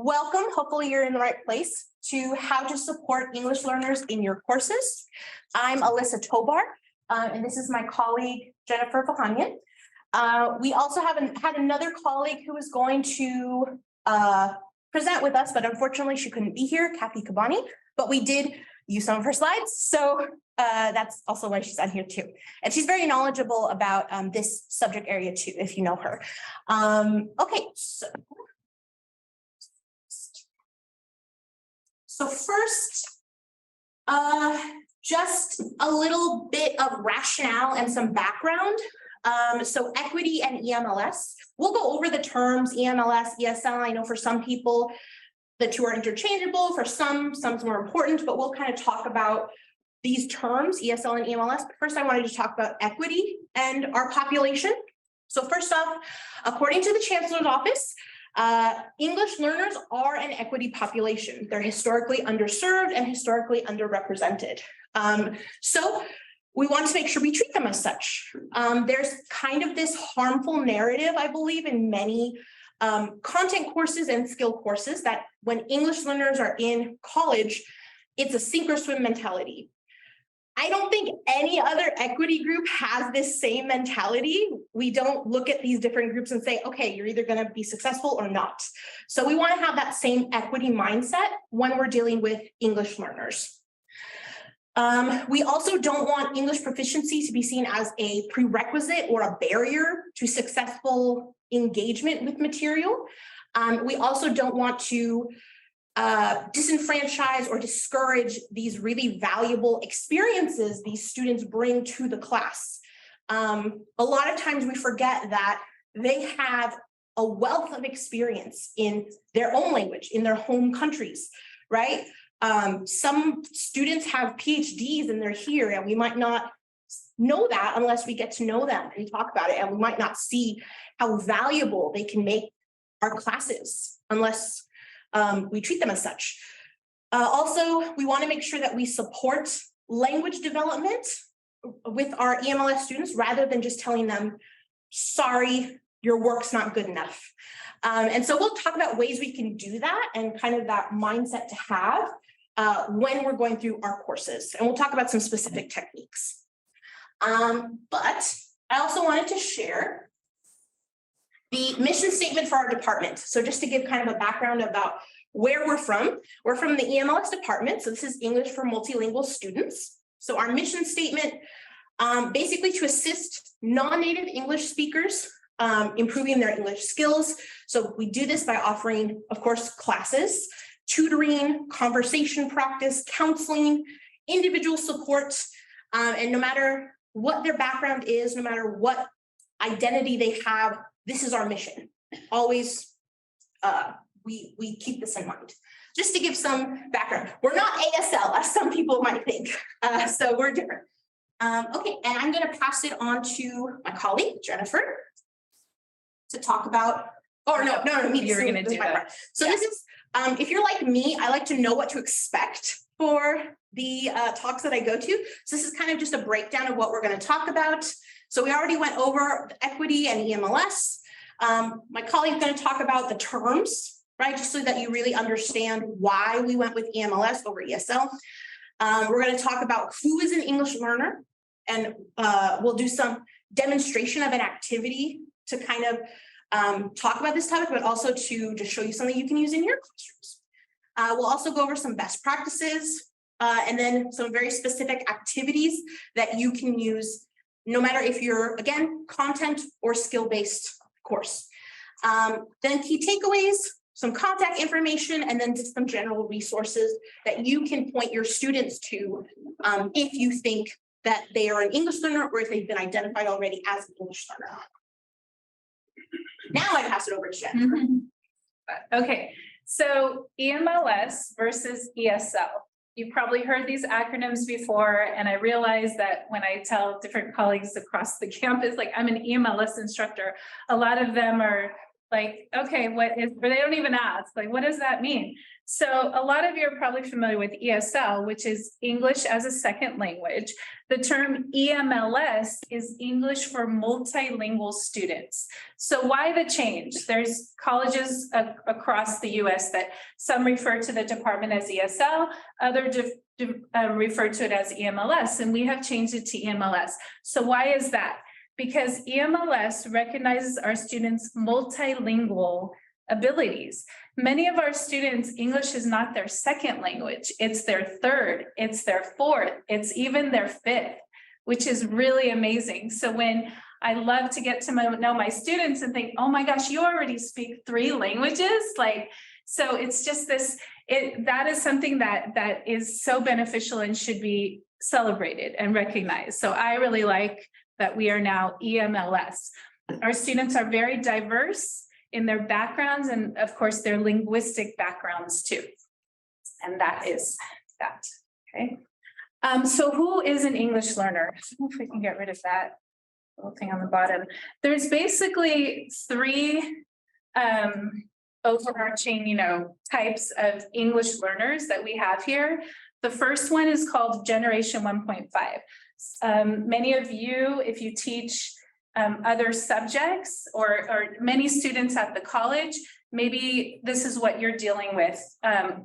Welcome. Hopefully you're in the right place to how to support English learners in your courses. I'm Alyssa Tobar, and this is my colleague, Jennifer Vahanyan. We also had another colleague who was going to present with us, but unfortunately she couldn't be here, Kathy Kabani, but we did use some of her slides. So that's also why she's on here too. And she's very knowledgeable about this subject area too, if you know her. Okay, so first, just a little bit of rationale and some background. So equity and EMLS, we'll go over the terms EMLS, ESL. I know for some people, the two are interchangeable. For some's more important, but we'll kind of talk about these terms, ESL and EMLS. But first, I wanted to talk about equity and our population. So first off, according to the Chancellor's Office, English learners are an equity population. They're historically underserved and historically underrepresented. So we want to make sure we treat them as such. There's kind of this harmful narrative, I believe, in many content courses and skill courses that when English learners are in college, it's a sink or swim mentality. I don't think any other equity group has this same mentality. We don't look at these different groups and say, okay, you're either going to be successful or not. So we want to have that same equity mindset when we're dealing with English learners. We also don't want English proficiency to be seen as a prerequisite or a barrier to successful engagement with material. We also don't want to disenfranchise or discourage these really valuable experiences these students bring to the class. A lot of times we forget that they have a wealth of experience in their own language, in their home countries, right? Some students have PhDs and they're here, and we might not know that unless we get to know them and talk about it, and we might not see how valuable they can make our classes unless we treat them as such. Also, we want to make sure that we support language development with our EMLS students rather than just telling them, sorry, your work's not good enough. And so we'll talk about ways we can do that and kind of that mindset to have when we're going through our courses. And we'll talk about some specific techniques. But I also wanted to share the mission statement for our department. So just to give kind of a background about where we're from the EMLS department. So this is English for Multilingual Students. So our mission statement, basically to assist non-native English speakers improving their English skills. So we do this by offering, of course, classes, tutoring, conversation practice, counseling, individual support, and no matter what their background is, no matter what identity they have, this is our mission. Always, we keep this in mind. Just to give some background, we're not ASL, as some people might think, so we're different. Okay, and I'm going to pass it on to my colleague, Jennifer, to talk about, me. You're going to do that. So yeah. This is, if you're like me, I like to know what to expect for the talks that I go to. So this is kind of just a breakdown of what we're going to talk about. So we already went over equity and EMLS. My colleague is going to talk about the terms, right? Just so that you really understand why we went with EMLS over ESL. We're going to talk about who is an English learner, and we'll do some demonstration of an activity to kind of talk about this topic, but also to just show you something you can use in your classrooms. We'll also go over some best practices and then some very specific activities that you can use no matter if you're, again, content or skill-based course. Then key takeaways, some contact information, and then just some general resources that you can point your students to if you think that they are an English learner or if they've been identified already as an English learner. Now I pass it over to Jen. Okay, so EMLS versus ESL. You've probably heard these acronyms before, and I realize that when I tell different colleagues across the campus, like I'm an EMLS instructor, a lot of them are like, okay, what is, or they don't even ask, like, what does that mean? So a lot of you are probably familiar with ESL, which is English as a second language. The term EMLS is English for multilingual students. So why the change? There's colleges across the US that some refer to the department as ESL, others refer to it as EMLS, and we have changed it to EMLS. So why is that? Because EMLS recognizes our students' multilingual abilities. Many of our students, English is not their second language, it's their third, it's their fourth, it's even their fifth, which is really amazing. So when I love to get to know my students and think, oh my gosh, you already speak 3 languages, so it's just this, that is something that is so beneficial and should be celebrated and recognized. So I really like that we are now EMLS. Our students are very diverse in their backgrounds and of course their linguistic backgrounds too. And that is that, okay? So who is an English learner? I don't know if we can get rid of that little thing on the bottom. There's basically 3 overarching, types of English learners that we have here. The first one is called Generation 1.5. Many of you, if you teach other subjects or many students at the college, maybe this is what you're dealing with.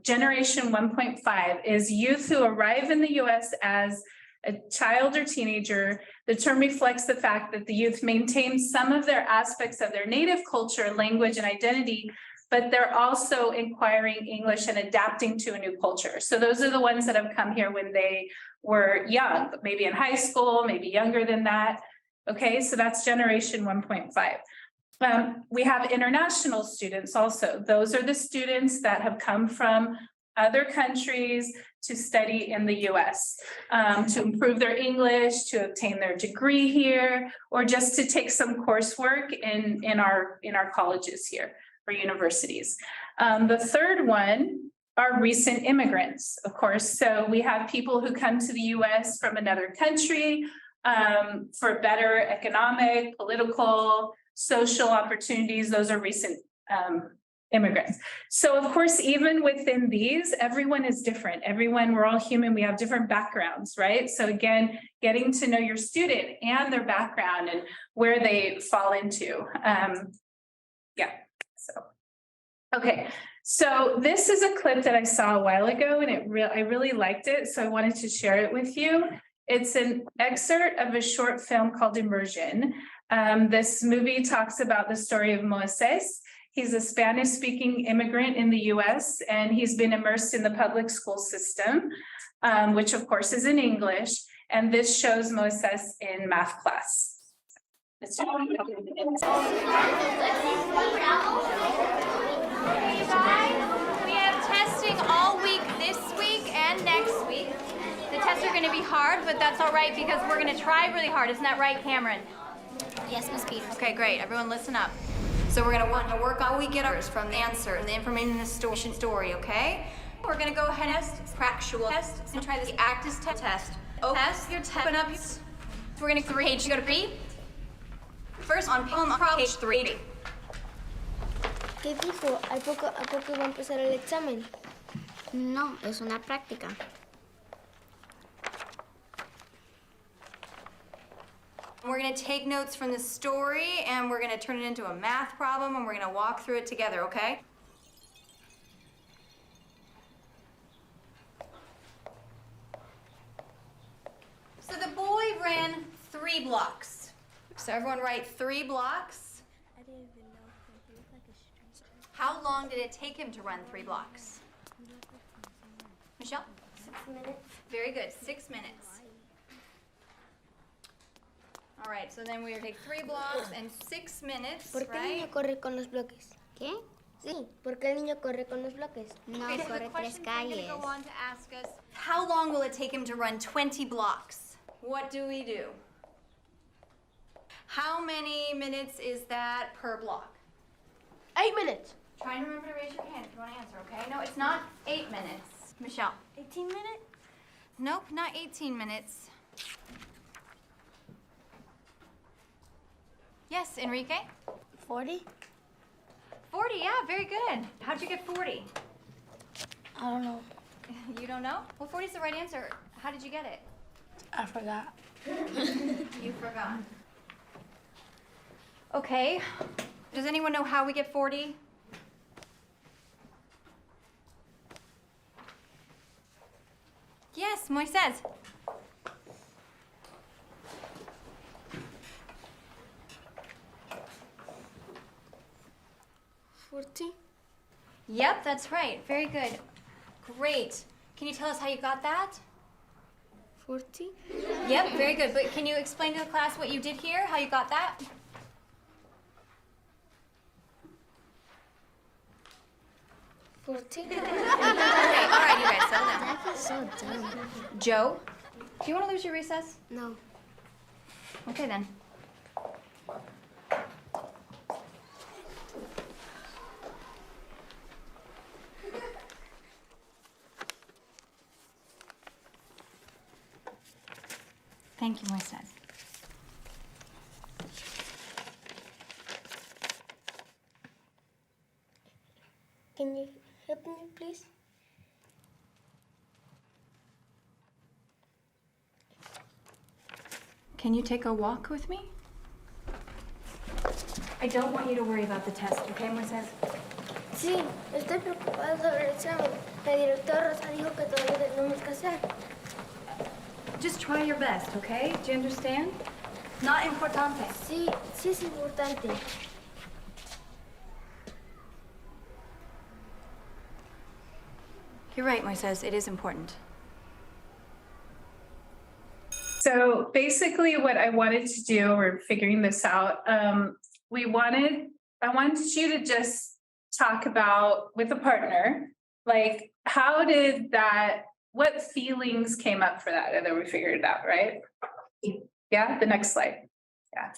Generation 1.5 is youth who arrive in the US as a child or teenager. The term reflects the fact that the youth maintain some of their aspects of their native culture, language, and identity, but they're also acquiring English and adapting to a new culture. So those are the ones that have come here when they were young, maybe in high school, maybe younger than that. Okay, so that's generation 1.5. We have international students also. Those are the students that have come from other countries to study in the US, to improve their English, to obtain their degree here, or just to take some coursework in our colleges here or universities. The third one are recent immigrants, of course. So we have people who come to the US from another country, for better economic, political, social opportunities. Those are recent immigrants. So of course, even within these, everyone is different. We're all human, we have different backgrounds, right? So again, getting to know your student and their background and where they fall into. Okay, so this is a clip that I saw a while ago and I really liked it. So I wanted to share it with you. It's an excerpt of a short film called Immersion. This movie talks about the story of Moises. He's a Spanish-speaking immigrant in the US, and he's been immersed in the public school system, which of course is in English. And this shows Moises in math class. Let's We have testing all week this week and next week. The tests are going to be hard, but that's all right because we're going to try really hard. Isn't that right, Cameron? Yes, Ms. Peters. Okay, great. Everyone listen up. So we're going to want to work all we get ours from the answer and the information in the story, okay? We're going to go ahead and test, factual test, and try this actus test. Test your test. Open up. We're going to page, go to 3. First on page 3. ¿Qué dijo? ¿A poco va a empezar el examen? No, es una práctica. We're going to take notes from the story and we're going to turn it into a math problem and we're going to walk through it together, okay? So the boy ran 3 blocks. So everyone write 3 blocks. I didn't even know. He was like a stranger. How long did it take him to run 3 blocks? Michelle? 6 minutes. Very good, 6 minutes. All right, so then we're going to take 3 blocks and 6 minutes, ¿Por qué el niño right? corre con los bloques? ¿Qué? Sí, ¿por qué el niño corre con los bloques? No, Okay, so the corre 3 questions are going to calles. go on to ask us, how long will it take him to run 20 blocks? What do we do? How many minutes is that per block? 8 minutes. Try and remember to raise your hand if you want to answer, okay? No, it's not 8 minutes. Michelle? 18 minutes? Nope, not 18 minutes. Yes, Enrique? 40? 40, yeah, very good. How'd you get 40? I don't know. You don't know? Well, 40 is the right answer. How did you get it? I forgot. You forgot. Okay. Does anyone know how we get 40? Yes, Moises. $40. Yep, that's right. Very good. Great. Can you tell us how you got that? 40. Yep, very good. But can you explain to the class what you did here, how you got that? 40. Okay, all right, you guys, settle down. That is so dumb. Joe, do you want to lose your recess? No. Okay, then. Thank you, Moises. Can you help me, please? Can you take a walk with me? I don't want you to worry about the test, okay, Moises? Sí, estoy preocupado sobre el examen. La directora Rosa dijo que todavía tenemos que hacer. Just try your best, okay? Do you understand? Not importante. Sí, sí es importante. You're right, Moises. It is important. So basically what I wanted to do, we're figuring this out. I wanted you to just talk about with a partner, like what feelings came up for that? And then we figured it out, right? Yeah, the next slide. Yeah.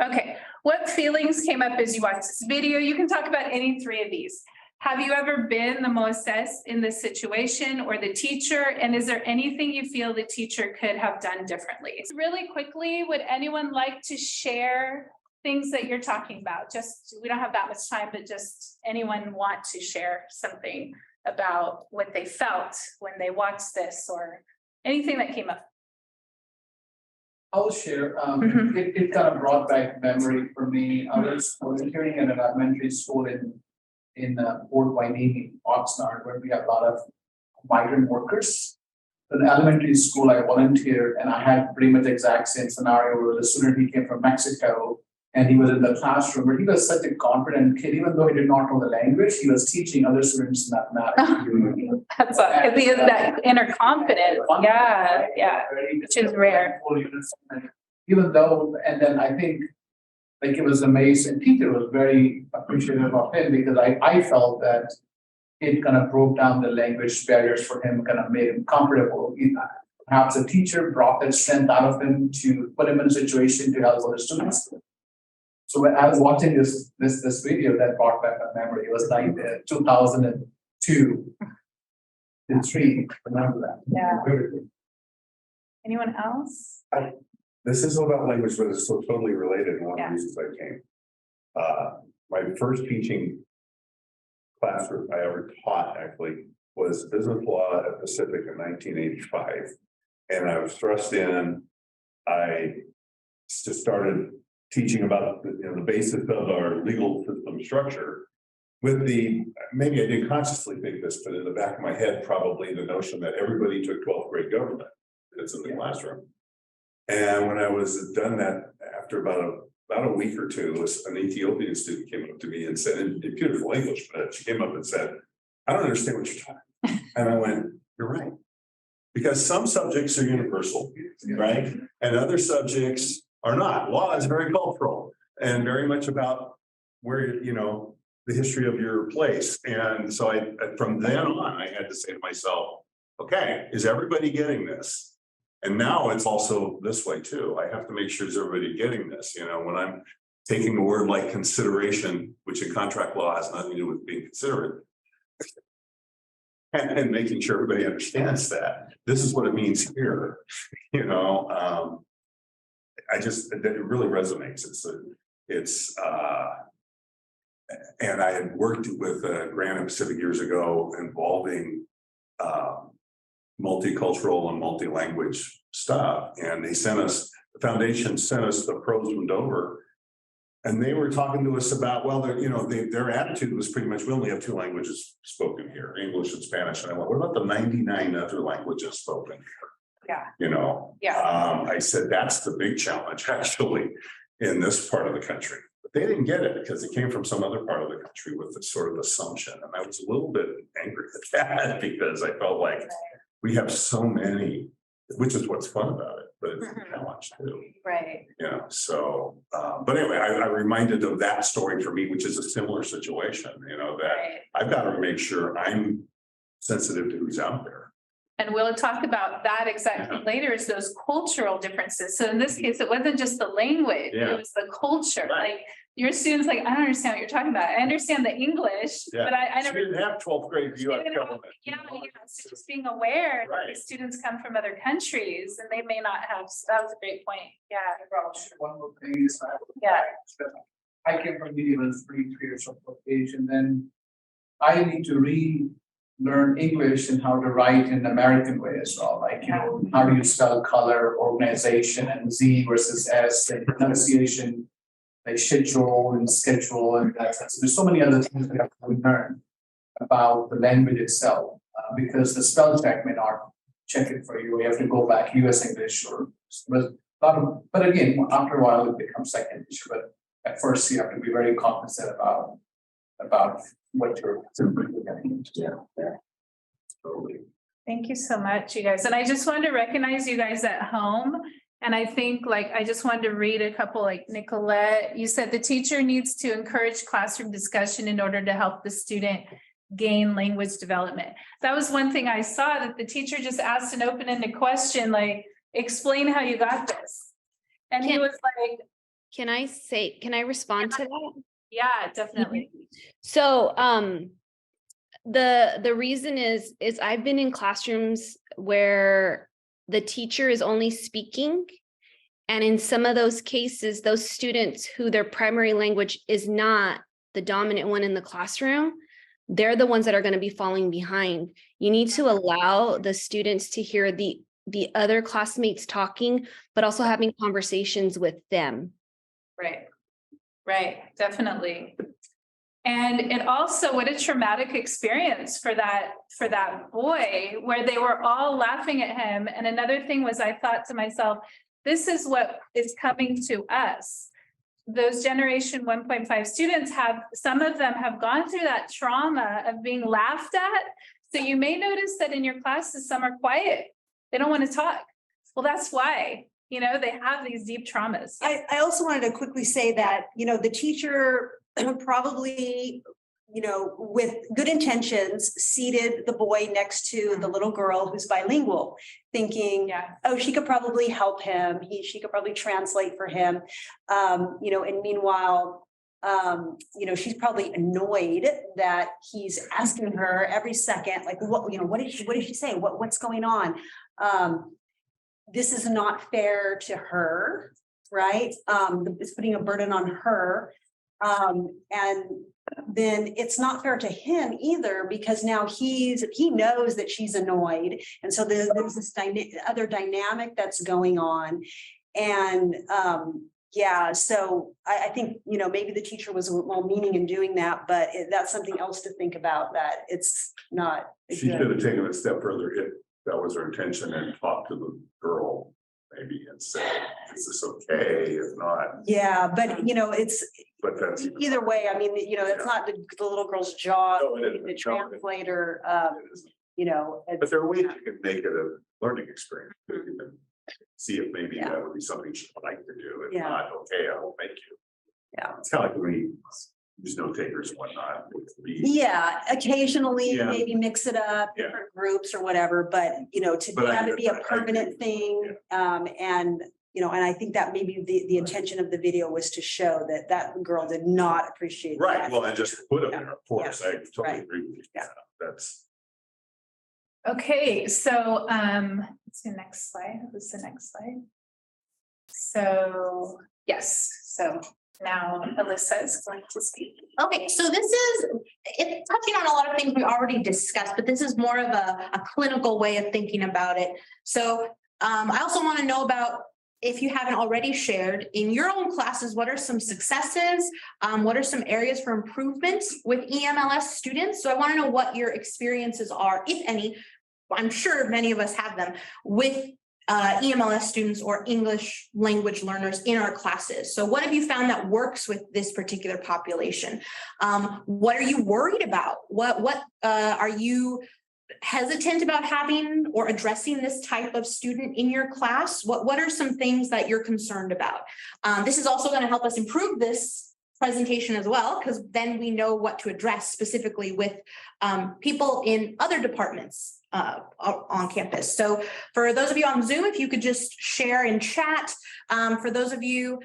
Okay, what feelings came up as you watched this video? You can talk about any three of these. Have you ever been the Moises in this situation or the teacher? And is there anything you feel the teacher could have done differently? Really quickly, would anyone like to share things that you're talking about? Just, we don't have that much time, but just anyone want to share something about what they felt when they watched this or anything that came up? I'll share. Mhm. It kind of brought back memory for me. I was volunteering at an elementary school in Port Hueneme, Oxnard, where we have a lot of migrant workers. In elementary school, I volunteered, and I had pretty much the exact same scenario where the student, he came from Mexico, and he was in the classroom, where he was such a confident kid, even though he did not know the language, he was teaching other students mathematics. That's because he has that inner confidence. Yeah, yeah, which is rare. Even though, and then I think, like, it was amazing, teacher was very appreciative of him, because I felt that it kind of broke down the language barriers for him, kind of made him comfortable. Perhaps a teacher brought that strength out of him to put him in a situation to help other students. So when I was watching this video, that brought back a memory. It was like 2002 and 3. Remember that? Yeah. Anyone else? This isn't about language, but it's so totally related, and one of Yeah. the reasons I came. My first teaching classroom I ever taught actually was business law at Pacific in 1985. And I was thrust in, I just started teaching about the basis of our legal system structure. With maybe I didn't consciously think this, but in the back of my head, probably the notion that everybody took 12th grade government. It's in the classroom. And when I was done that, after about a week or two, an Ethiopian student came up to me and said, in beautiful English, but she came up and said, "I don't understand what you're talking." And I went, "You're right." Because some subjects are universal, right? And other subjects are not. Law is very cultural and very much about where, the history of your place. And so from then on, I had to say to myself, okay, is everybody getting this? And now it's also this way too. I have to make sure is everybody getting this, when I'm taking a word like consideration, which in contract law has nothing to do with being considerate, and making sure everybody understands that this is what it means here, it really resonates. And I had worked with Granite Pacific years ago involving multicultural and multi-language stuff. And they sent us, the foundation sent us the pros from Dover. And they were talking to us about, well, their attitude was pretty much, we only have 2 languages spoken here, English and Spanish. And I went, what about the 99 other languages spoken here? Yeah. I said, that's the big challenge actually in this part of the country. But they didn't get it because it came from some other part of the country with this sort of assumption. And I was a little bit angry at that because I felt like we have so many, which is what's fun about it, but it's a challenge too. Right. Yeah, so, but anyway, I reminded of that story for me, which is a similar situation, that I've got to make sure I'm sensitive to who's out there. And we'll talk about that exactly later, is those cultural differences. So in this case, it wasn't just the language, it was the culture. Right. Like your students, like, I don't understand what you're talking about. I understand the English, but I never didn't have 12th grade US government. Yeah, so just being aware that the students come from other countries and they may not have, that was a great point. Yeah. One more thing is, I came from medieval 3 years of age, and then I need to relearn English and how to write in the American way as well. Like, how do you spell color, organization, and Z versus S, and pronunciation, like schedule and schedule, and that. So there's so many other things we have to learn about the language itself, because the spell check may not check it for you. You have to go back US English but again, after a while it becomes second issue. But at first you have to be very cognizant about what you're getting into. Yeah. Totally. Thank you so much, you guys. And I just wanted to recognize you guys at home. And I think, like, I just wanted to read a couple, like Nicolette, you said the teacher needs to encourage classroom discussion in order to help the student gain language development. That was one thing I saw, that the teacher just asked an open-ended question, like, explain how you got this. And he was like, can I respond to that? Yeah, definitely. So the reason is I've been in classrooms where the teacher is only speaking, and in some of those cases, those students who their primary language is not the dominant one in the classroom, they're the ones that are going to be falling behind. You need to allow the students to hear the other classmates talking, but also having conversations with them. Right, definitely. And it also, what a traumatic experience for that boy, where they were all laughing at him. And another thing was, I thought to myself, this is what is coming to us. Those generation 1.5 students some of them have gone through that trauma of being laughed at. So you may notice that in your classes, some are quiet. They don't want to talk. Well, that's why, they have these deep traumas. I also wanted to quickly say that, the teacher probably, with good intentions, seated the boy next to the little girl who's bilingual, thinking, oh, she could probably help him. She could probably translate for him. And meanwhile, she's probably annoyed that he's asking her every second, like, what did she say? What's going on? This is not fair to her, right? It's putting a burden on her. And then it's not fair to him either, because now he knows that she's annoyed. And so there's this other dynamic that's going on. And so I think, maybe the teacher was well-meaning in doing that, but that's something else to think about, that it's not. She should have taken it a step further if that was her intention, and talked to the girl maybe and said, is this okay? If not. Yeah, but it's. But that's either way. I mean, it's not the little girl's job, the translator, But there are ways you can make it a learning experience. You can see if maybe that would be something she'd like to do. If not, okay, I will make you. Yeah. It's kind of like when we use note takers and whatnot. Occasionally maybe mix it up, different groups or whatever, but have it be a permanent thing. And I think that maybe the intention of the video was to show that girl did not appreciate that. Right, well, and just put it there, of course, I totally agree with you. Yeah. That's. Okay, so let's see, next slide. What's the next slide? So yes, so now Alyssa is going to speak. Okay, so it's touching on a lot of things we already discussed, but this is more of a clinical way of thinking about it. So I also want to know about, if you haven't already shared, in your own classes, what are some successes? What are some areas for improvement with EMLS students? So I want to know what your experiences are, if any. I'm sure many of us have them with EMLS students or English language learners in our classes. So what have you found that works with this particular population? What are you worried about? What are you hesitant about having or addressing this type of student in your class? What are some things that you're concerned about? This is also going to help us improve this presentation as well, because then we know what to address specifically with people in other departments on campus. So for those of you on Zoom, if you could just share in chat. For those of you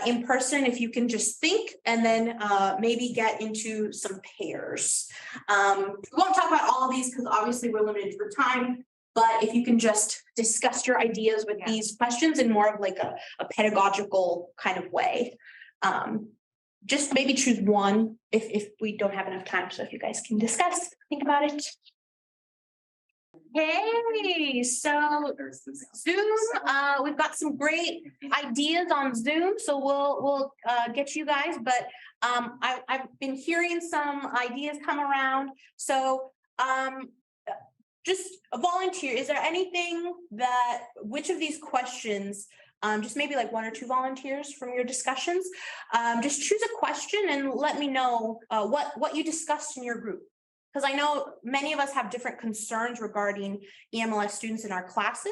in person, if you can just think and then maybe get into some pairs. We won't talk about all of these because obviously we're limited for time, but if you can just discuss your ideas with these questions in more of like a pedagogical kind of way. Just maybe choose one if we don't have enough time. So if you guys can discuss, think about it. Hey, so Zoom, we've got some great ideas on Zoom, so we'll get you guys, but I've been hearing some ideas come around. So just a volunteer, is there anything that, which of these questions, just maybe like one or two volunteers from your discussions, just choose a question and let me know what you discussed in your group. Because I know many of us have different concerns regarding EMLS students in our classes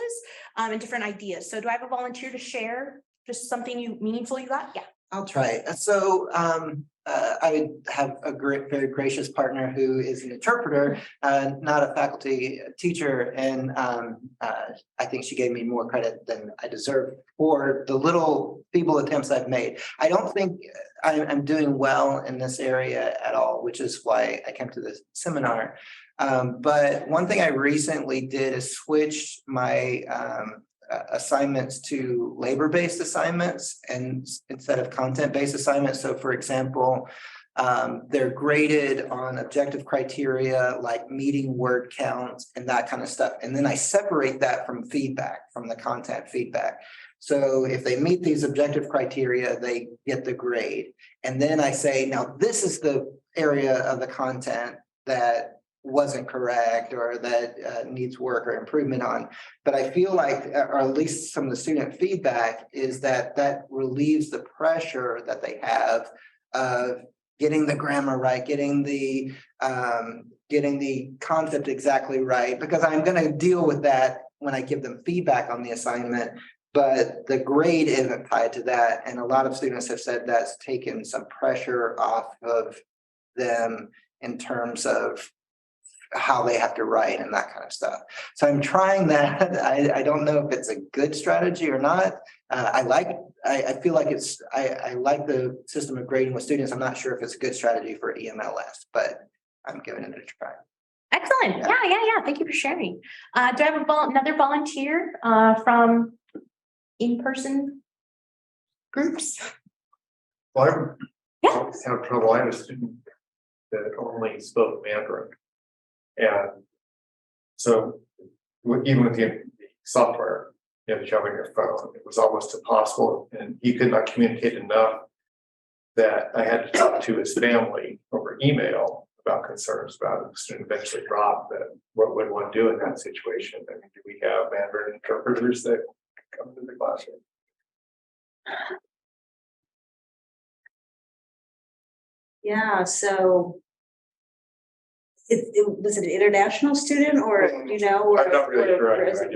and different ideas. So do I have a volunteer to share just something meaningful you got? Yeah. I'll try. So I have a very gracious partner who is an interpreter, not a faculty teacher. And I think she gave me more credit than I deserve for the little feeble attempts I've made. I don't think I'm doing well in this area at all, which is why I came to this seminar. But one thing I recently did is switch my assignments to labor-based assignments and instead of content-based assignments. So for example, they're graded on objective criteria like meeting word counts and that kind of stuff. And then I separate that from feedback, from the content feedback. So if they meet these objective criteria, they get the grade. And then I say, now this is the area of the content that wasn't correct or that needs work or improvement on. But I feel like, or at least some of the student feedback is that relieves the pressure that they have of getting the grammar right, getting the concept exactly right, because I'm going to deal with that when I give them feedback on the assignment. But the grade isn't tied to that. And a lot of students have said that's taken some pressure off of them in terms of how they have to write and that kind of stuff. So I'm trying that. I don't know if it's a good strategy or not. I feel like I like the system of grading with students. I'm not sure if it's a good strategy for EMLS, but I'm giving it a try. Excellent. Yeah. Thank you for sharing. Do I have another volunteer from in-person groups? Well, I always have trouble. I had a student that only spoke Mandarin. And so even with the software, you have to jump on your phone. It was almost impossible. And he could not communicate enough that I had to talk to his family over email about concerns about it. The student eventually dropped that. What would one do in that situation? I mean, do we have Mandarin interpreters that come to the classroom? Yeah, so was it an international student or, you know, or, I'm not really sure.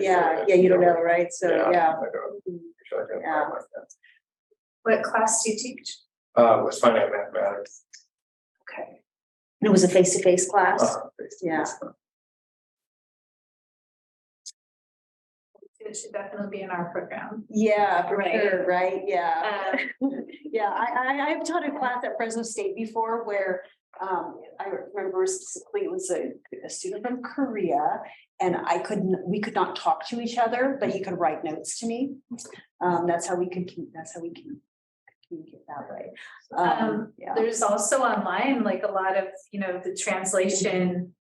You don't know, right? So, yeah. I don't. Yeah. What class do you teach? Was finite mathematics. Okay. And it was a face-to-face class? Yeah. It should definitely be in our program. Yeah, for Right. sure, right? Yeah. Yeah, I've taught a class at Fresno State before where I remember specifically it was a student from Korea and we could not talk to each other, but he could write notes to me. That's how we could communicate that way. Yeah. There's also online, like a lot of, the translation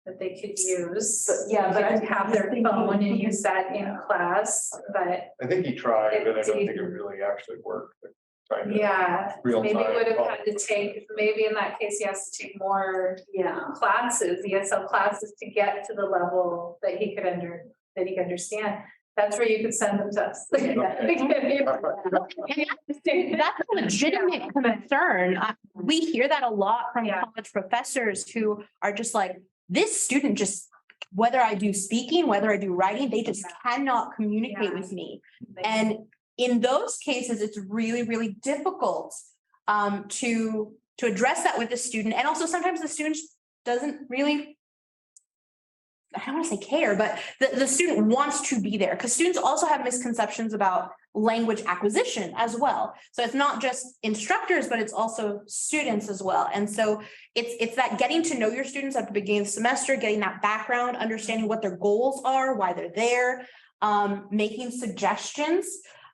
that they could use. But yeah, but They could I'm have their thinking- phone and use that in class, but I think he tried, but I don't think it didn't. really actually worked. Trying to- yeah, Real maybe time would have call. had to take, maybe in that case, he has to take more Yeah. classes, ESL classes to get to the level that he could understand. That's where you could send them to us. That's a legitimate concern. We hear that a lot from Yeah. college professors who are just like, this student just, whether I do speaking, whether I do writing, they just cannot communicate Yeah. with me. And in those cases, it's really, really difficult to address that with the student. And also sometimes the student doesn't really, I don't want to say care, but the student wants to be there because students also have misconceptions about language acquisition as well. So it's not just instructors, but it's also students as well. And so it's that getting to know your students at the beginning of the semester, getting that background, understanding what their goals are, why they're there, making suggestions.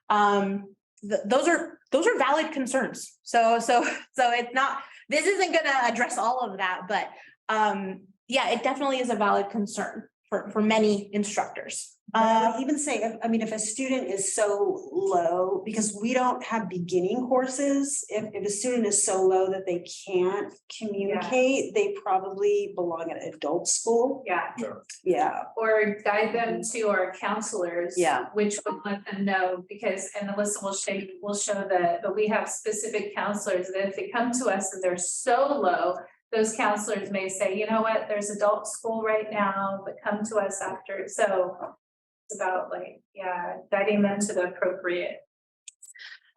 Those are valid concerns. So it's not, this isn't going to address all of that, but yeah, it definitely is a valid concern for many instructors. Even say, if a student is so low, because we don't have beginning courses, if a student is so low that they can't communicate, they probably belong at adult school. Yeah, Yeah. or guide them to our counselors. Yeah. Which would let them know, because, and Alyssa will show that, but we have specific counselors that if they come to us and they're so low, those counselors may say, you know what, there's adult school right now, but come to us after. So it's about guiding them to the appropriate.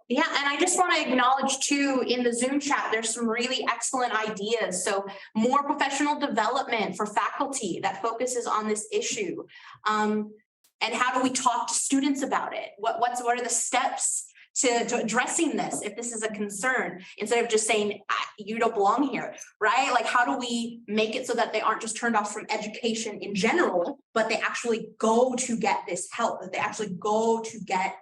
Yeah, and I just want to acknowledge too, in the Zoom chat, there's some really excellent ideas. So more professional development for faculty that focuses on this issue. And how do we talk to students about it? What are the steps to addressing this if this is a concern, instead of just saying you don't belong here, right? Like, how do we make it so that they aren't just turned off from education in general, but they actually go to get this help, that they actually go to get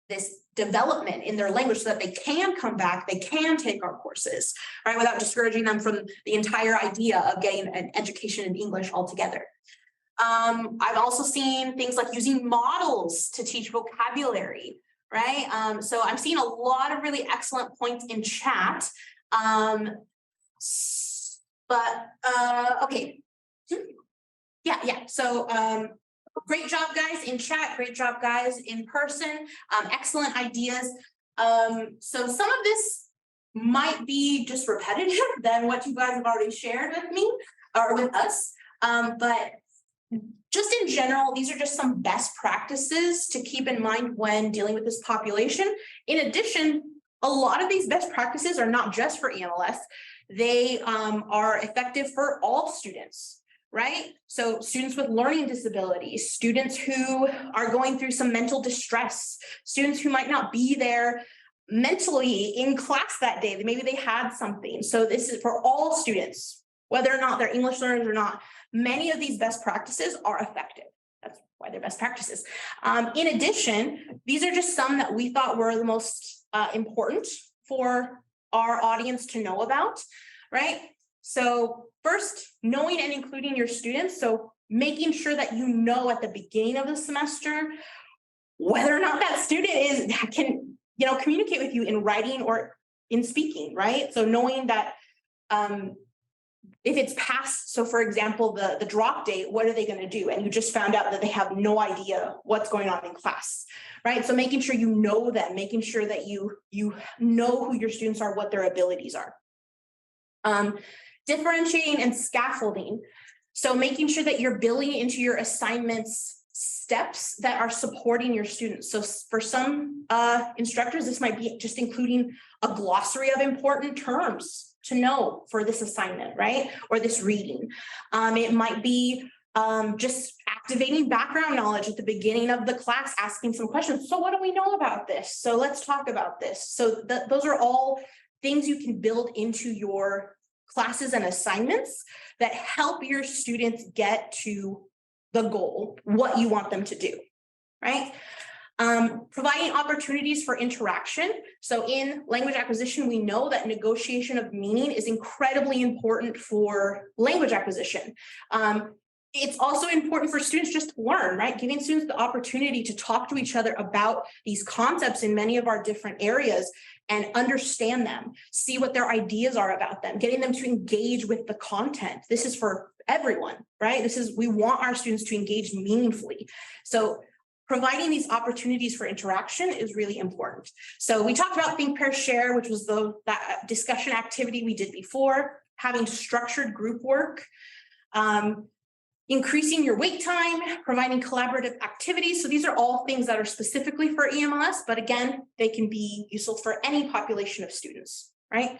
this development in their language so that they can come back, they can take our courses, right? Without discouraging them from the entire idea of getting an education in English altogether. I've also seen things like using models to teach vocabulary, right? So I'm seeing a lot of really excellent points in chat. Okay. Yeah. So great job, guys, in chat. Great job, guys, in person. Excellent ideas. So some of this might be just repetitive than what you guys have already shared with me or with us. But just in general, these are just some best practices to keep in mind when dealing with this population. In addition, a lot of these best practices are not just for ELLs. They are effective for all students, right? So students with learning disabilities, students who are going through some mental distress, students who might not be there mentally in class that day. Maybe they had something. So this is for all students, whether or not they're English learners or not. Many of these best practices are effective. That's why they're best practices. In addition, these are just some that we thought were the most important for our audience to know about, right? So first, knowing and including your students. So making sure that you know at the beginning of the semester whether or not that student can communicate with you in writing or in speaking, right? So knowing that if it's past, so for example, the drop date, what are they going to do? And you just found out that they have no idea what's going on in class, right? So making sure you know them, making sure that you know who your students are, what their abilities are. Differentiating and scaffolding. So making sure that you're building into your assignments steps that are supporting your students. So for some instructors, this might be just including a glossary of important terms to know for this assignment, right? Or this reading. It might be just activating background knowledge at the beginning of the class, asking some questions. So what do we know about this? So let's talk about this. So those are all things you can build into your classes and assignments that help your students get to the goal, what you want them to do, right? Providing opportunities for interaction. So in language acquisition, we know that negotiation of meaning is incredibly important for language acquisition. It's also important for students just to learn, right? Giving students the opportunity to talk to each other about these concepts in many of our different areas and understand them, see what their ideas are about them, getting them to engage with the content. This is for everyone, right? We want our students to engage meaningfully. So providing these opportunities for interaction is really important. So we talked about think, pair, share, which was that discussion activity we did before, having structured group work, increasing your wait time, providing collaborative activities. So these are all things that are specifically for EMLS, but again, they can be useful for any population of students, right?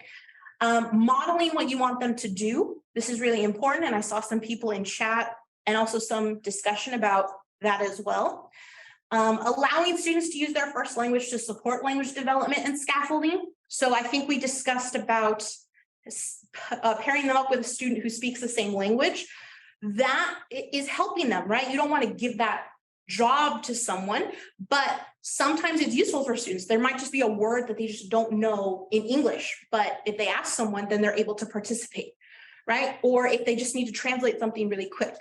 Modeling what you want them to do. This is really important. And I saw some people in chat and also some discussion about that as well. Allowing students to use their first language to support language development and scaffolding. So I think we discussed about pairing them up with a student who speaks the same language. That is helping them, right? You don't want to give that job to someone, but sometimes it's useful for students. There might just be a word that they just don't know in English, but if they ask someone, then they're able to participate, right? Or if they just need to translate something really quick.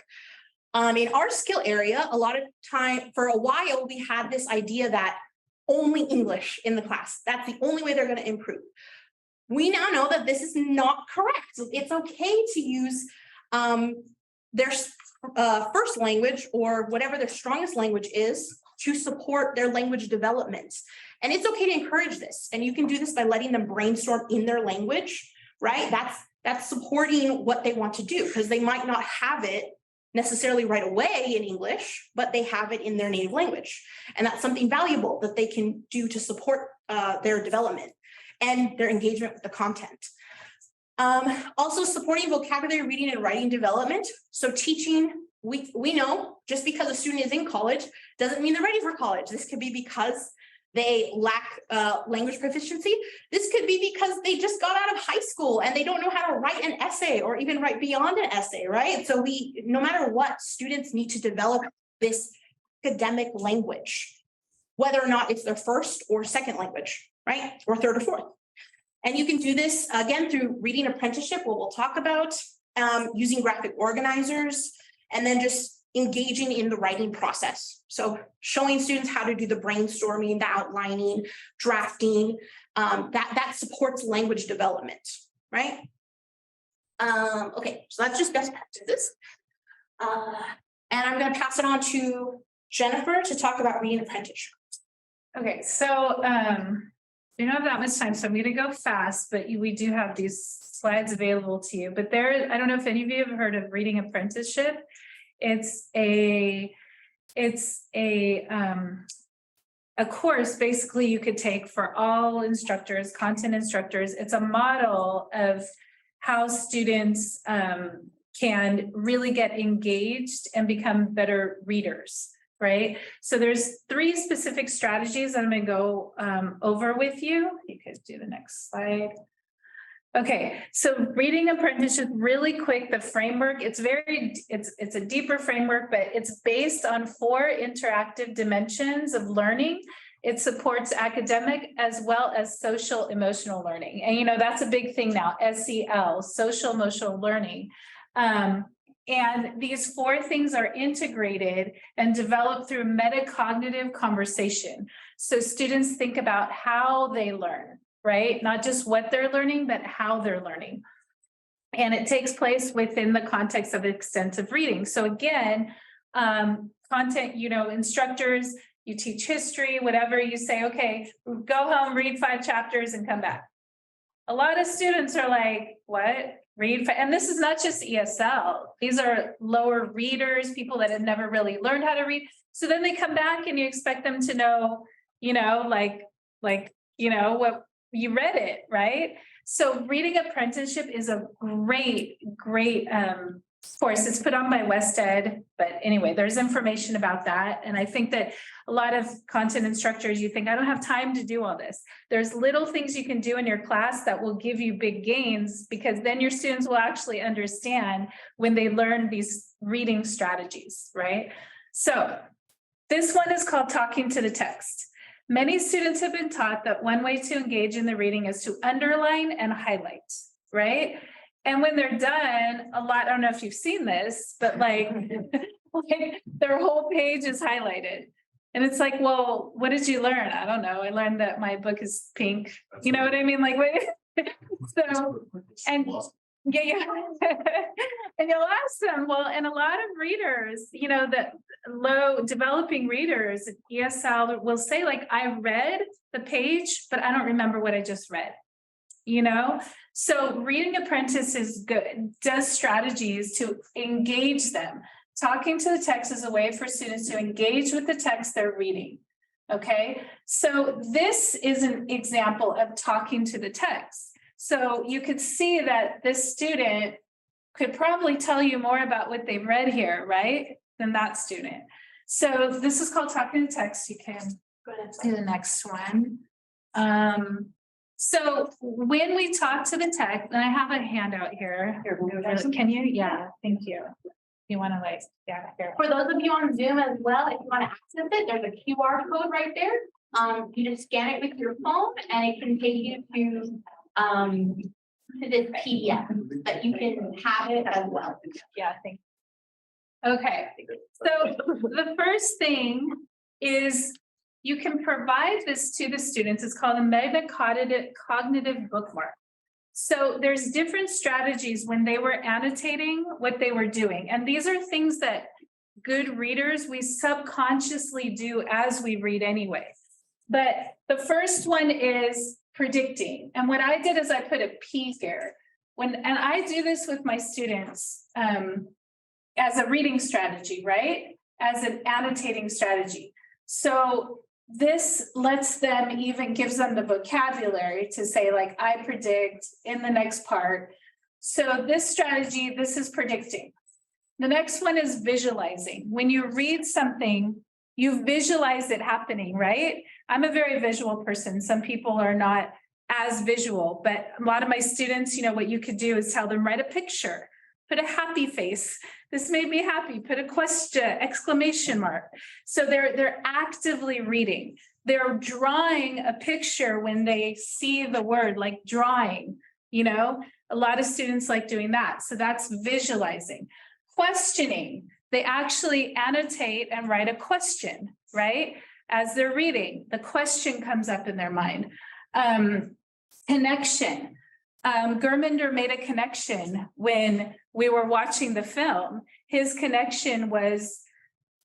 In our skill area, a lot of time, for a while, we had this idea that only English in the class. That's the only way they're going to improve. We now know that this is not correct. It's okay to use their first language or whatever their strongest language is to support their language development. And it's okay to encourage this. And you can do this by letting them brainstorm in their language, right? That's supporting what they want to do because they might not have it necessarily right away in English, but they have it in their native language. And that's something valuable that they can do to support their development and their engagement with the content. Also supporting vocabulary reading and writing development. So teaching, we know just because a student is in college doesn't mean they're ready for college. This could be because they lack language proficiency. This could be because they just got out of high school and they don't know how to write an essay or even write beyond an essay, right? So no matter what, students need to develop this academic language, whether or not it's their first or second language, right? Or third or fourth. And you can do this, again, through reading apprenticeship, what we'll talk about, using graphic organizers, and then just engaging in the writing process. So showing students how to do the brainstorming, the outlining, drafting, that supports language development, right? Okay, so that's just best practices. And I'm going to pass it on to Jennifer to talk about reading apprenticeship. Okay, so we don't have that much time, so I'm going to go fast, but we do have these slides available to you. But I don't know if any of you have heard of reading apprenticeship. It's a course basically you could take for all instructors, content instructors. It's a model of how students can really get engaged and become better readers. Right. So there's 3 specific strategies I'm going to go over with you. You could do the next slide. Okay, so reading apprenticeship, really quick, the framework, it's a deeper framework, but it's based on 4 interactive dimensions of learning. It supports academic as well as social emotional learning. And that's a big thing now, SEL, social emotional learning. And these 4 things are integrated and developed through metacognitive conversation. So students think about how they learn, right? Not just what they're learning, but how they're learning. And it takes place within the context of extensive reading. So again, content, instructors, you teach history, whatever, you say, okay, go home, read 5 chapters and come back. A lot of students are like, what? Read, and this is not just ESL. These are lower readers, people that have never really learned how to read. So then they come back and you expect them to know, what you read it, right? So reading apprenticeship is a great course. It's put on by WestEd, but anyway, there's information about that. And I think that a lot of content instructors, you think, I don't have time to do all this. There's little things you can do in your class that will give you big gains, because then your students will actually understand when they learn these reading strategies, right? So This one is called talking to the text. Many students have been taught that one way to engage in the reading is to underline and highlight, right? And when they're done, I don't know if you've seen this, but like their whole page is highlighted. And it's like, well, what did you learn? I don't know. I learned that my book is pink. You know what I mean? Like, wait. So, and yeah. And you'll ask them, well, and a lot of readers, that low developing readers, ESL will say like, I read the page, but I don't remember what I just read. So Reading Apprentice is good, does strategies to engage them. Talking to the text is a way for students to engage with the text they're reading. Okay, so this is an example of talking to the text. So you could see that this student could probably tell you more about what they've read here, right, than that student. So this is called talking to text. You can go ahead and do the next one. So when we talk to the text, and I have a handout here. Can you? Yeah, thank you. You want to here. For those of you on Zoom as well, if you want to access it, there's a QR code right there. You just scan it with your phone and it can take you to this PDF, but you can have it as well. Yeah, thank you. Okay, so the first thing is you can provide this to the students. It's called a metacognitive bookmark. So there's different strategies when they were annotating what they were doing. And these are things that good readers, we subconsciously do as we read anyway. But the first one is predicting. And what I did is I put a P here. And I do this with my students as a reading strategy, right? As an annotating strategy. So this lets them, even gives them the vocabulary to say, like, I predict in the next part. So this strategy, this is predicting. The next one is visualizing. When you read something, you visualize it happening, right? I'm a very visual person. Some people are not as visual, but a lot of my students, what you could do is tell them, write a picture, put a happy face. This made me happy. Put a question, exclamation mark. So they're actively reading. They're drawing a picture when they see the word, like drawing, a lot of students like doing that. So that's visualizing. Questioning. They actually annotate and write a question, right? As they're reading, the question comes up in their mind. Connection. Gurminder made a connection when we were watching the film. His connection was,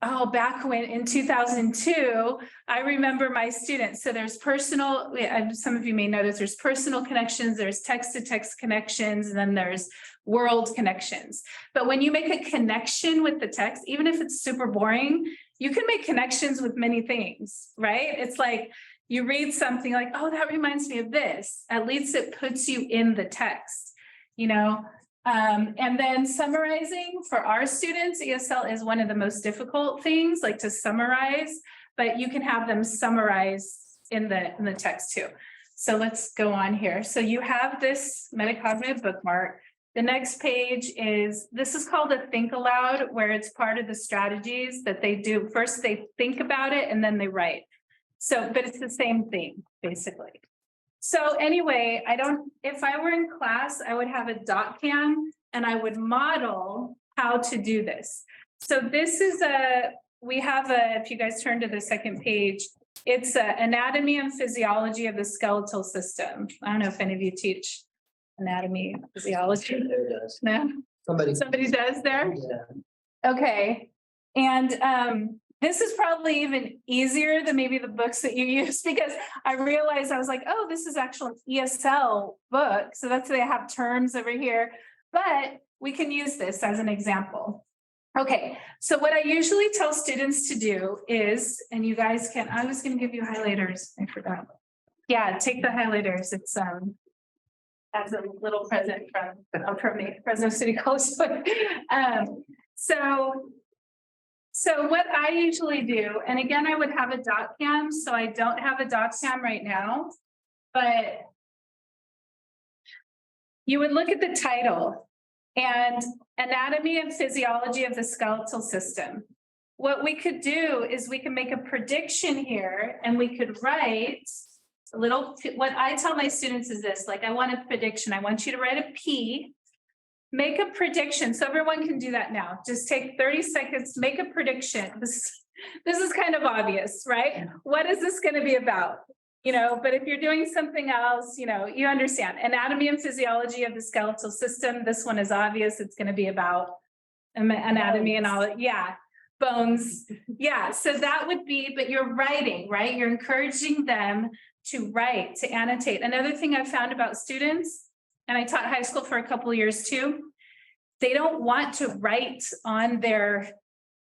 back when in 2002, I remember my students. So there's personal, some of you may know this, there's personal connections, there's text-to-text connections, and then there's world connections. But when you make a connection with the text, even if it's super boring, you can make connections with many things, right? It's like, you read something like, oh, that reminds me of this. At least it puts you in the text, and then summarizing for our students, ESL is one of the most difficult things, like to summarize, but you can have them summarize in the text too. So let's go on here. So you have this metacognitive bookmark. The next page this is called a think aloud, where it's part of the strategies that they do. First, they think about it and then they write. So, but it's the same thing, basically. So anyway, if I were in class, I would have a dot cam and I would model how to do this. So this is if you guys turn to the second page, it's anatomy and physiology of the skeletal system. I don't know if any of you teach anatomy, physiology. No? Somebody does there? Yeah. Okay. And this is probably even easier than maybe the books that you use, because I realized I was like, oh, this is actually an ESL book. So that's why they have terms over here, but we can use this as an example. Okay, so what I usually tell students to do is, and you guys I was going to give you highlighters. I forgot. Yeah, take the highlighters. It's as a little present from me, Fresno City College. So what I usually do, and again, I would have a dot cam, so I don't have a dot cam right now, but you would look at the title and anatomy and physiology of the skeletal system. what we could do is we can make a prediction here and we could write a little, what I tell my students is this, like, I want a prediction. I want you to write a P, make a prediction. So everyone can do that now. Just take 30 seconds, make a prediction. This is kind of obvious, right? What is this going to be about? You know, but if you're doing something else, you know, you understand anatomy and physiology of the skeletal system. This one is obvious. It's going to be about anatomy and all that. Yeah. Bones. Yeah. So that would be, but you're writing, right? You're encouraging them to write, to annotate. Another thing I've found about students, and I taught high school for a couple of years too, they don't want to write on their,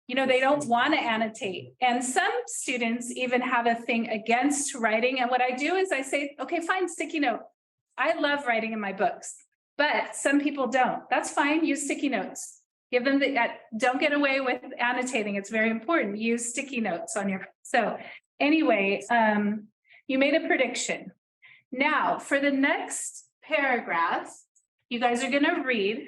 you know, they don't want to annotate. And some students even have a thing against writing. And what I do is I say, okay, fine, sticky note. I love writing in my books, but some people don't. That's fine. Use sticky notes. Give them don't get away with annotating. It's very important. Use sticky notes on your, so anyway, you made a prediction. Now for the next paragraph, you guys are going to read,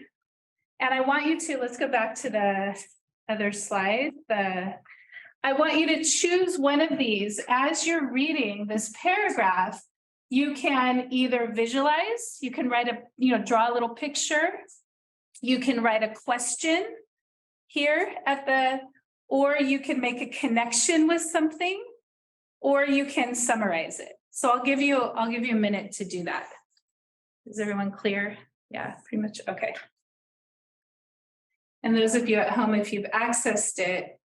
and I want you to, let's go back to the other slide. I want you to choose one of these. As you're reading this paragraph, you can either visualize, you can write draw a little picture. You can write a question here or you can make a connection with something, or you can summarize it. So I'll give you a minute to do that. Is everyone clear? Yeah, pretty much. Okay. And those of you at home, if you've accessed it,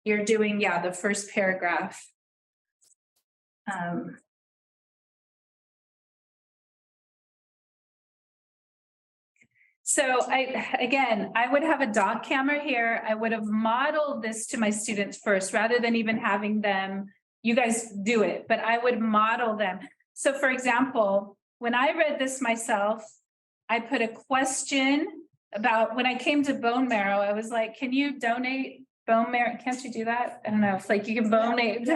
you're doing, the first paragraph. So I would have a doc camera here. I would have modeled this to my students first, rather than even having them, you guys do it, but I would model them. So for example, when I read this myself, I put a question about, when I came to bone marrow, I was like, can you donate bone marrow? Can't you do that? I don't know if like you can donate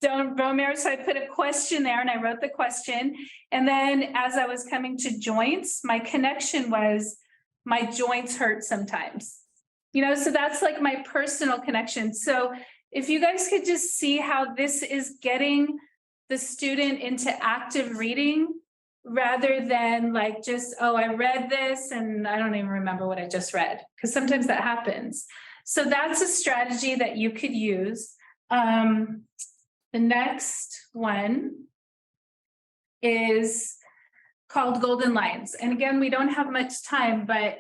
bone marrow. So I put a question there and I wrote the question. And then as I was coming to joints, my connection was, my joints hurt sometimes, so that's like my personal connection. So if you guys could just see how this is getting the student into active reading, rather than like just, oh, I read this and I don't even remember what I just read, because sometimes that happens. So that's a strategy that you could use. The next one is called golden lines. And again, we don't have much time, but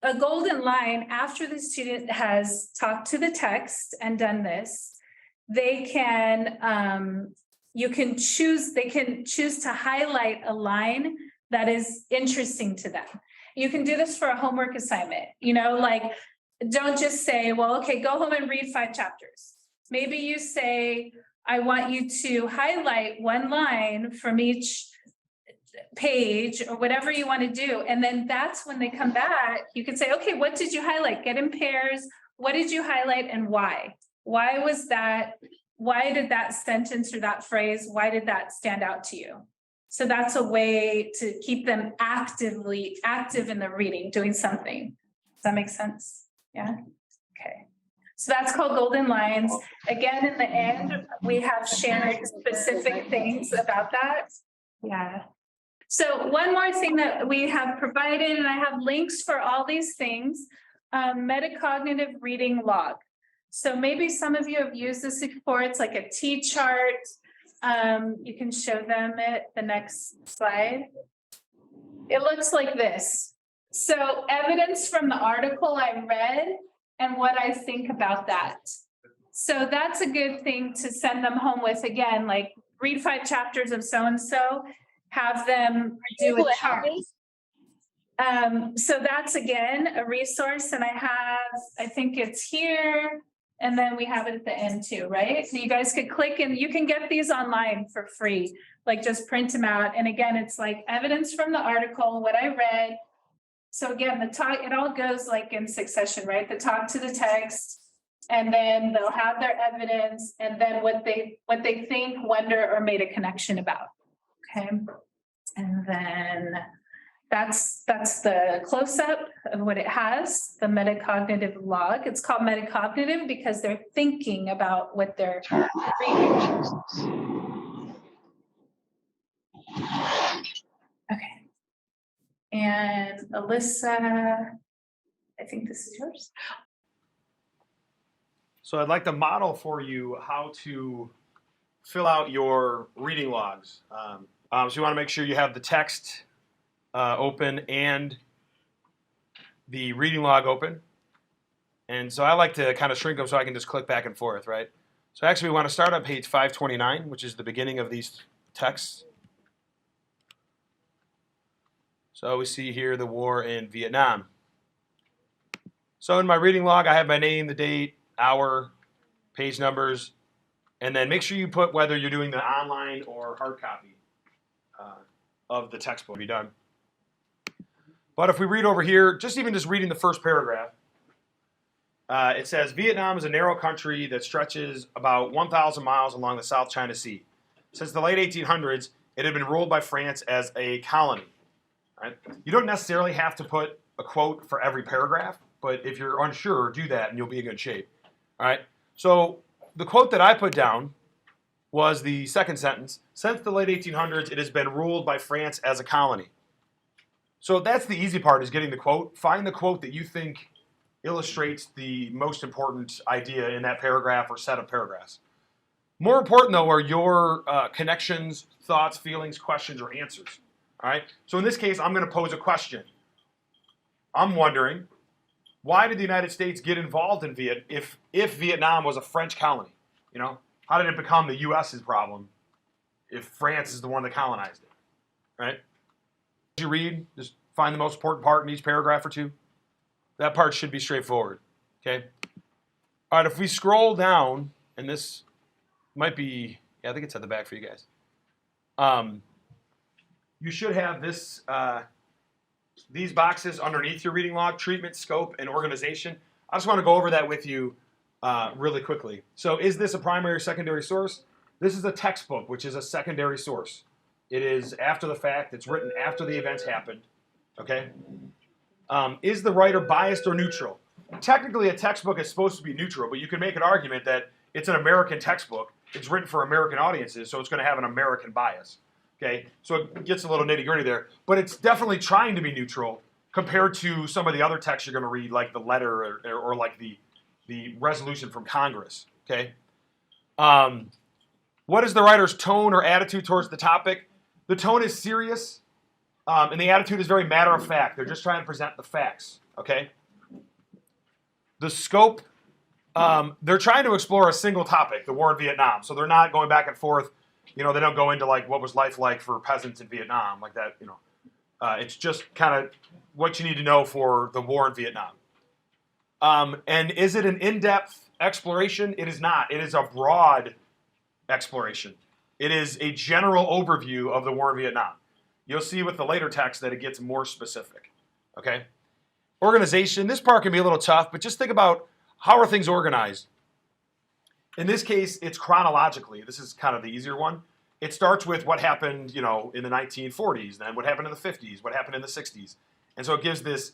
a golden line, after the student has talked to the text and done this, they can, they can choose to highlight a line that is interesting to them. You can do this for a homework assignment, like, don't just say, well, okay, go home and read 5 chapters. Maybe you say, I want you to highlight one line from each page, or whatever you want to do. And then that's when they come back, you can say, okay, what did you highlight? Get in pairs. What did you highlight and why? Why was that? Why did that sentence or that phrase, why did that stand out to you? So that's a way to keep them active in the reading, doing something. Does that make sense? Yeah. Okay. So that's called golden lines. Again, in the end, we have shared specific things about that. Yeah. So one more thing that we have provided, and I have links for all these things, metacognitive reading log. So maybe some of you have used this before. It's like a T-chart. You can show them the next slide. It looks like this. So evidence from the article I read and what I think about that. So that's a good thing to send them home with. Again, like read 5 chapters of so-and-so, have them do a chart. So that's again a resource, and I think it's here, and then we have it at the end too, right? So you guys could click and you can get these online for free, like just print them out. And again, it's like evidence from the article, what I read. So again, it all goes like in succession, right? The talk to the text, and then they'll have their evidence, and then what they think, wonder, or made a connection about. Okay. And then That's the close-up of what it has, the metacognitive log. It's called metacognitive because they're thinking about what they're reading. Okay. And Alyssa, I think this is yours. So I'd like to model for you how to fill out your reading logs. So you want to make sure you have the text open and the reading log open. And so I like to kind of shrink them so I can just click back and forth, right? So actually we want to start on page 529, which is the beginning of these texts. So we see here the war in Vietnam. So in my reading log, I have my name, the date, hour, page numbers, and then make sure you put whether you're doing the online or hard copy of the textbook. Be done. But if we read over here, just reading the first paragraph, it says Vietnam is a narrow country that stretches about 1,000 miles along the South China Sea. Since the late 1800s, it had been ruled by France as a colony. Right? You don't necessarily have to put a quote for every paragraph, but if you're unsure, do that and you'll be in good shape. All right. So the quote that I put down was the second sentence. Since the late 1800s, it has been ruled by France as a colony. So that's the easy part, is getting the quote. Find the quote that you think illustrates the most important idea in that paragraph or set of paragraphs. More important, though, are your connections, thoughts, feelings, questions, or answers. All right. So in this case, I'm going to pose a question. I'm wondering, why did the United States get involved in if Vietnam was a French colony? You know, how did it become the U.S.'s problem if France is the one that colonized it? Right? As you read, just find the most important part in each paragraph or two. That part should be straightforward. Okay. All right. If we scroll down, and this might be, I think it's at the back for you guys. You should have this. These boxes underneath your reading log: treatment, scope, and organization. I just want to go over that with you really quickly. So is this a primary or secondary source? This is a textbook, which is a secondary source. It is after the fact. It's written after the events happened. Okay? Is the writer biased or neutral? Technically, a textbook is supposed to be neutral, but you can make an argument that it's an American textbook. It's written for American audiences, so it's going to have an American bias. Okay, so it gets a little nitty-gritty there, but it's definitely trying to be neutral compared to some of the other texts you're going to read, like the letter or like the resolution from Congress. Okay, what is the writer's tone or attitude towards the topic? The tone is serious, and the attitude is very matter of fact. They're just trying to present the facts. Okay, the scope, they're trying to explore a single topic, the war in Vietnam. So they're not going back and forth. You know, they don't go into like what was life like for peasants in Vietnam, like that. You know, it's just kind of what you need to know for the war in Vietnam. And is it an in-depth exploration? It is not. It is a broad exploration. It is a general overview of the war in Vietnam. You'll see with the later text that it gets more specific. Okay. Organization. This part can be a little tough, but just think about how are things organized. In this case, it's chronologically. This is kind of the easier one. It starts with what happened, you know, in the 1940s, then what happened in the 50s, what happened in the 60s. And so it gives this,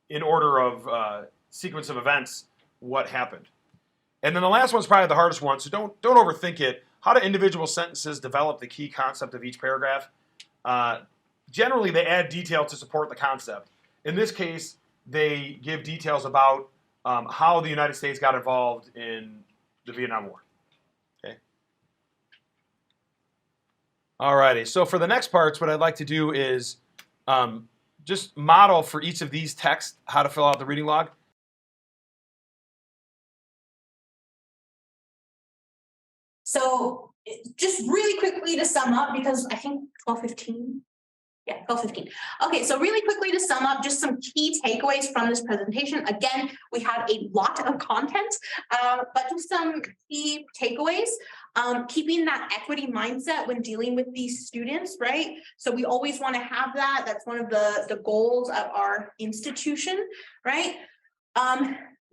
in order of sequence of events, what happened. And then the last one's probably the hardest one, so don't overthink it. How do individual sentences develop the key concept of each paragraph? Generally, they add detail to support the concept. In this case, they give details about how the United States got involved in the Vietnam War. Okay. All righty. So for the next parts, what I'd like to do is just model for each of these texts how to fill out the reading log. So just really quickly to sum up, because I think 12:15. Yeah, 12:15. Okay, so really quickly to sum up, just some key takeaways from this presentation. Again, we had a lot of content, but just some key takeaways. Keeping that equity mindset when dealing with these students, right? So we always want to have that. That's one of the goals of our institution, right?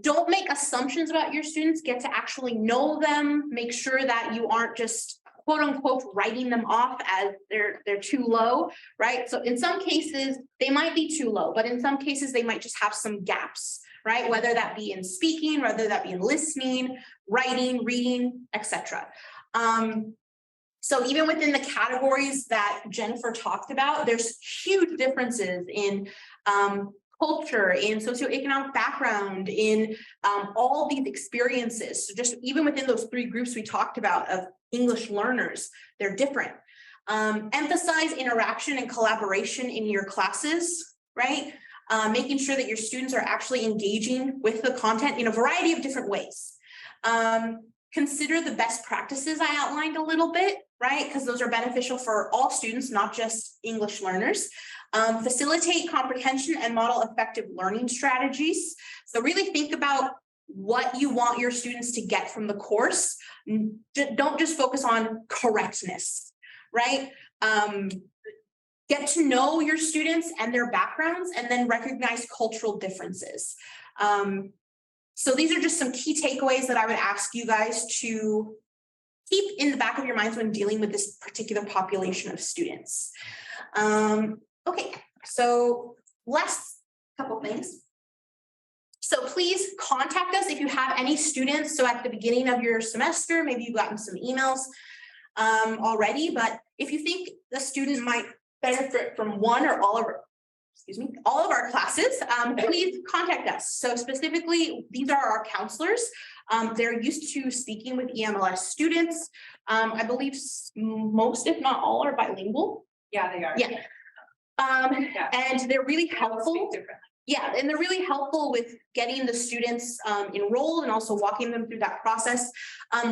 Don't make assumptions about your students. Get to actually know them. Make sure that you aren't just quote unquote writing them off as they're too low, right? So in some cases, they might be too low, but in some cases, they might just have some gaps, right? Whether that be in speaking, whether that be in listening, writing, reading, etc. So even within the categories that Jennifer talked about, there's huge differences in culture, in socioeconomic background, in all these experiences. So just even within those 3 groups we talked about of English learners, they're different. Emphasize interaction and collaboration in your classes, right? Making sure that your students are actually engaging with the content in a variety of different ways. Consider the best practices I outlined a little bit, right? Because those are beneficial for all students, not just English learners. Facilitate comprehension and model effective learning strategies. So really think about what you want your students to get from the course. Don't just focus on correctness, right? Get to know your students and their backgrounds, and then recognize cultural differences. So these are just some key takeaways that I would ask you guys to keep in the back of your minds when dealing with this particular population of students. Okay, so last couple things. So please contact us if you have any students. So at the beginning of your semester, maybe you've gotten some emails already, but if you think the student might benefit from one or all of our classes, please contact us. So specifically, these are our counselors. They're used to speaking with EMLS students. I believe most, if not all, are bilingual. Yeah, they are. Yeah. And they're really helpful. Yeah, and they're really helpful with getting the students enrolled and also walking them through that process.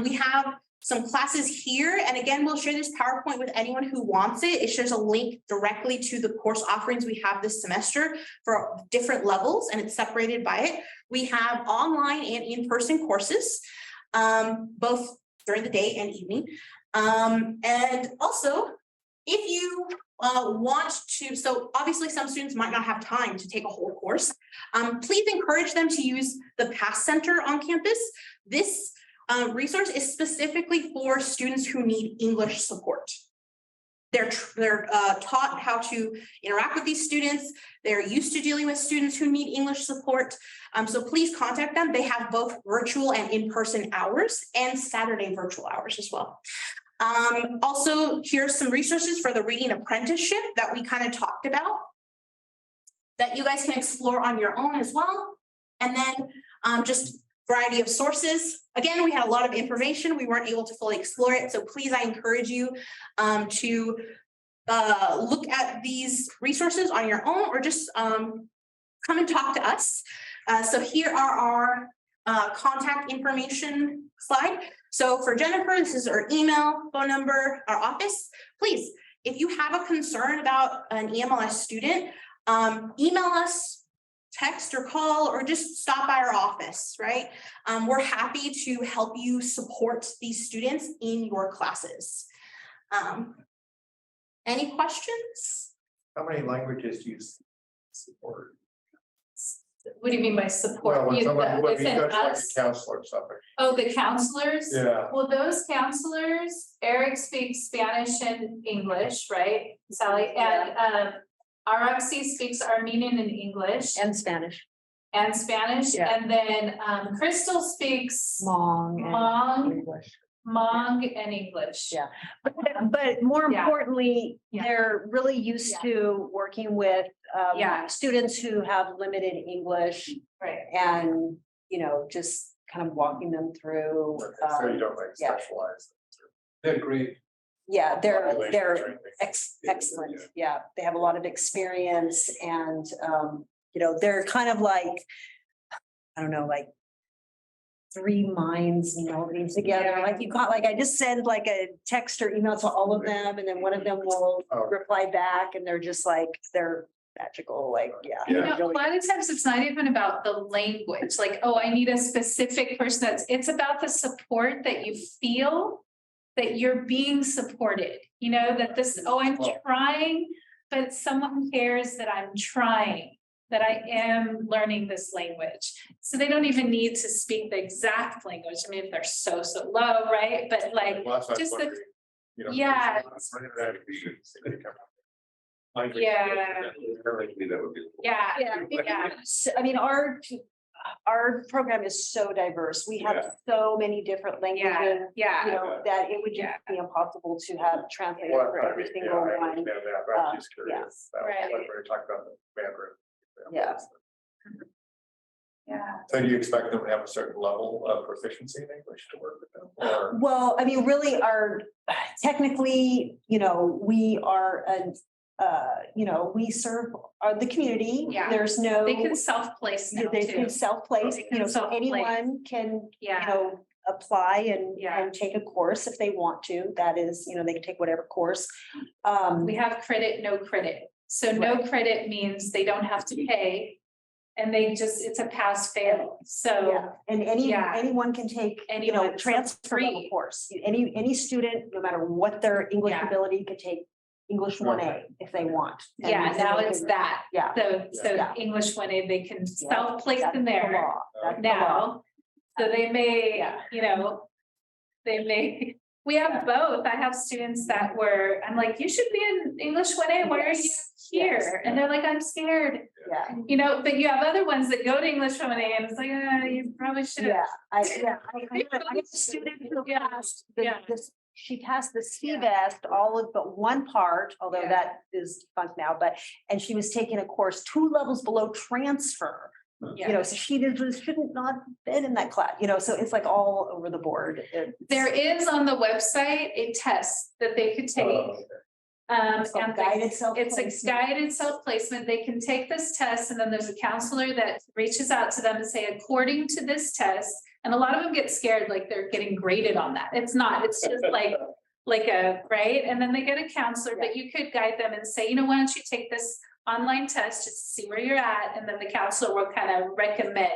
We have some classes here, and again, we'll share this PowerPoint with anyone who wants it. It shares a link directly to the course offerings we have this semester for different levels, and it's separated by it. We have online and in-person courses, both during the day and evening. And also, if you want to, so obviously some students might not have time to take a whole course. Please encourage them to use the PASS Center on campus. This resource is specifically for students who need English support. They're taught how to interact with these students. They're used to dealing with students who need English support. So please contact them. They have both virtual and in-person hours and Saturday virtual hours as well. Also, here's some resources for the reading apprenticeship that we kind of talked about that you guys can explore on your own as well. And then just variety of sources. Again, we had a lot of information. We weren't able to fully explore it. So please, I encourage you to look at these resources on your own, or just come and talk to us. So here are our contact information slide. So for Jennifer, this is our email, phone number, our office. Please, if you have a concern about an EMLS student, email us, text or call, or just stop by our office, right? We're happy to help you support these students in your classes. Any questions? How many languages do you support? What do you mean by support? Well, when someone, when Within you touch like us? a counselor or something. Oh, the counselors? Yeah. Well, those counselors, Eric speaks Spanish and English, right, Sally? And RFC speaks Armenian and English. And Spanish. And Spanish. Yeah. And then Crystal speaks Hmong and English. Yeah, but more Yeah. importantly, Yeah. they're really used Yeah. to working with Yeah. students who have limited English, Right. and, you know, just kind of walking them through. So you don't like yeah. specialize. They're great. Yeah, they're Population training. excellent. Yeah, they have a lot of experience, and you know, they're kind of like, I don't know, like three minds melding together. Yeah. Like you got, like I just send like a text or email to all of them, and then one of them will Oh. reply back, and they're just like, they're magical. Like, yeah. You Yeah. know, a lot of times it's not even about the language, like, oh, I need a specific person. It's about the support that you feel that you're being supported, you know, that this, oh, I'm trying, but someone cares that I'm trying, that I am learning this language. So they don't even need to speak the exact language. I mean, if they're so low, right? But like, Well, that's what I was just the, wondering. you know. Yeah. Yeah. Apparently that would be. Yeah, I mean, our program is so diverse. We have Yeah. so many different languages. yeah. You know, that it would Yeah. just be impossible to have translators Well, for I every mean, single yeah, I one. understand that, but I'm just curious. yes. about Right. When we're talking about the Mandarin. Yeah. Yeah. So do you expect them to have a certain level of proficiency in English to work with them? Or, Well, I mean, really technically, you know, we are we serve the community. Yeah. There's no. They can self-place now They too. can self-place, They you can know, so self-place. anyone can, Yeah. apply Yeah. and take a course if they want to. That is, they can take whatever course. We have credit, no credit. So no credit means they don't have to pay. And it's a pass fail. So Yeah, and anyone can take, Anyone, transfer level free. course. Any student, no matter what their English Yeah. ability, could take English 1A if they want. yeah, And now they it's can- that. Yeah. So Yeah. English 1A, they can self-place That's in the there law. That's the law. now. So they may, Yeah. we have both. I have students that I'm like, you should be in English 1A. Why are you here? Yes. And they're like, I'm scared. Yeah. But you have other ones that go to English 1A and it's like, you probably should have. Yeah, I have a student who passed she passed the CVEST, all of but one part, although that is defunct now, and she was taking a course 2 levels below transfer. So she shouldn't not have been in that class, so it's like all over the board. There is on the website a test that they could take. It's called guided It's a self-placement. guided self-placement. They can take this test and then there's a counselor that reaches out to them and say, according to this test, and a lot of them get scared, like they're getting graded on that. It's not, it's just right? And then they get a counselor, but you could guide them and say, why don't you take this online test just to see where you're at? And then the counselor will kind of recommend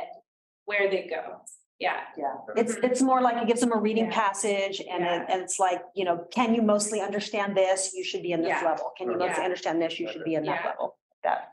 where they go. Yeah. Yeah, it's more like it gives them a reading Yeah. passage and Yeah. and it's like, can you mostly understand this? You should be in this Yeah. level. Can you mostly Yeah. understand this? You should be in that Yeah. level. That.